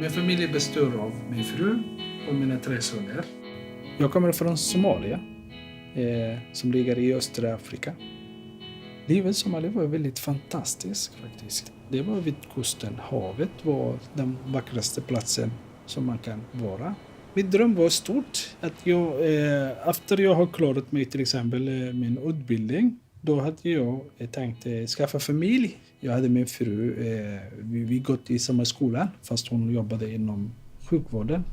Min familj består av min fru och mina 3 söner. Jag kommer från Somalia, som ligger i östra Afrika. Livet i Somalia var väldigt fantastiskt faktiskt. Det var vid kusten. Havet var den vackraste platsen som man kan vara. Min dröm var stort. Att efter jag har klarat mig till exempel min utbildning, då hade jag tänkt skaffa familj. Jag hade min fru, vi gått i samma skola fast hon jobbade inom sjukvården.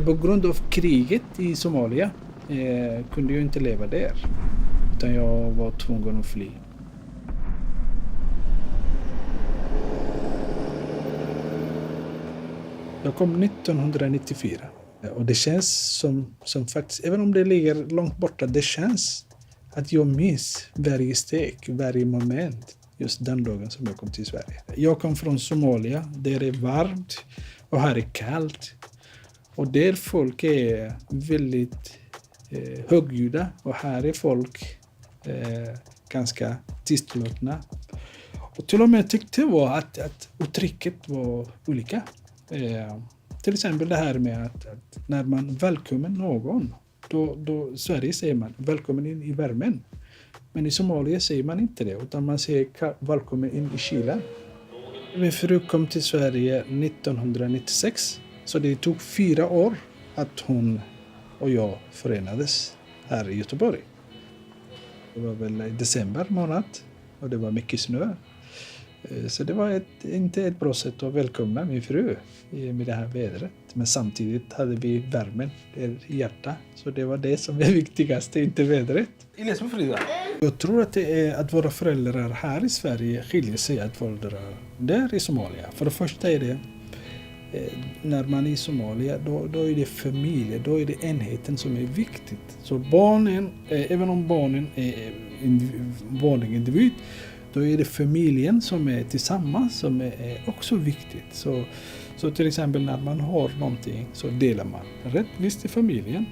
På grund av kriget i Somalia kunde jag inte leva där. Utan jag var tvungen att fly. Jag kom 1994. Och det känns som faktiskt, även om det ligger långt borta, det känns att jag minns varje steg, varje moment. Just den dagen som jag kom till Sverige. Jag kom från Somalia, där det är varmt och här är kallt. Och där folk är väldigt högljudda och här är folk ganska tystlåtna. Och till och med tyckte var att uttrycket var olika. Till exempel det här med att när man välkomnar någon, då i Sverige säger man välkommen in i värmen. Men i Somalia säger man inte det, utan man säger välkommen in i kylan. Min fru kom till Sverige 1996, så det tog 4 år att hon och jag förenades här i Göteborg. Det var väl i december månad och det var mycket snö. Så det var inte ett bra sätt att välkomna min fru med det här vädret. Men samtidigt hade vi värmen i hjärtat. Så det var det som är viktigaste, inte vädret. Jag tror att det är att våra föräldrar här i Sverige skiljer sig att föräldrar där i Somalia. För det första är det, när man är i Somalia, då är det familjen, då är det enheten som är viktigt. Så barnen, även om barnen är en vanlig individ, då är det familjen som är tillsammans som är också viktigt. Så till exempel när man har någonting så delar man rättvist i familjen.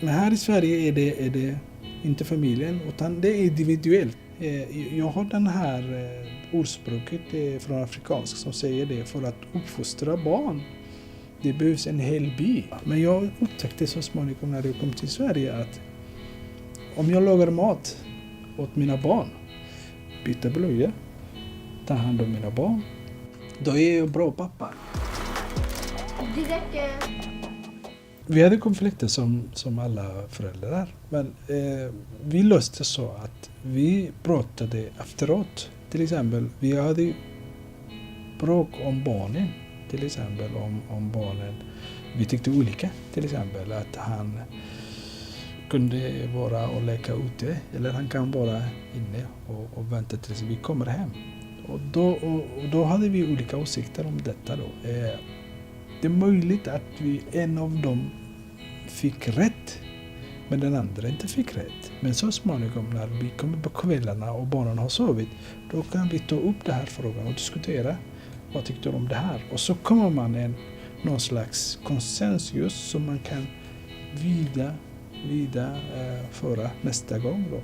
Men här i Sverige är det inte familjen utan det är individuellt. Jag har den här ordspråket från afrikansk som säger det: för att uppfostra barn, det behövs en hel by. Men jag upptäckte så småningom när jag kom till Sverige att om jag lagar mat åt mina barn, byta blöja, ta hand om mina barn, då är jag bra pappa. Vi hade konflikter som alla föräldrar, men vi löste så att vi pratade efteråt. Till exempel, vi hade bråk om barnen, till exempel om barnen. Vi tyckte olika, till exempel att han kunde vara och leka ute eller han kan vara inne och vänta tills vi kommer hem. Och då hade vi olika åsikter om detta då. Det är möjligt att en av dem fick rätt, men den andra inte fick rätt. Men så småningom när vi kommer på kvällarna och barnen har sovit, då kan vi ta upp den här frågan och diskutera. Vad tyckte du om det här? Och så kommer man någon slags konsensus som man kan föra nästa gång då.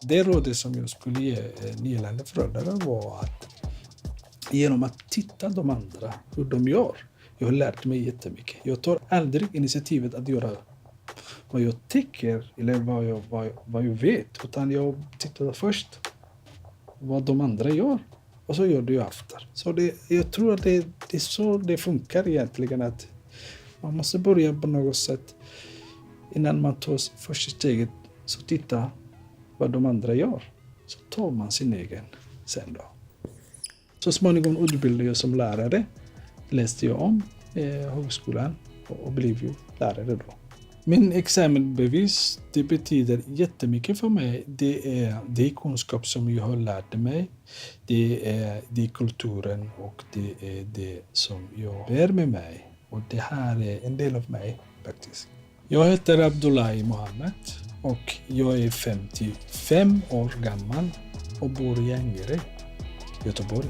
Det rådet som jag skulle ge nyanlända föräldrar var att genom att titta de andra hur de gör. Jag har lärt mig jättemycket. Jag tar aldrig initiativet att göra vad jag tycker eller vad jag vet. Utan jag tittar först vad de andra gör. Och så gör det jag efter. Så jag tror att det är så det funkar egentligen. Att man måste börja på något sätt. Innan man tar första steget så titta vad de andra gör. Så tar man sin egen sen då. Så småningom utbildade jag som lärare. Läste jag om högskolan och blev ju lärare då. Min examenbevis, det betyder jättemycket för mig. Det är kunskap som jag har lärt mig. Det är kulturen och det är det som jag bär med mig. Och det här är en del av mig faktiskt. Jag heter Abdullahi Mohammed och jag är 55 år gammal och bor i Angered, Göteborg.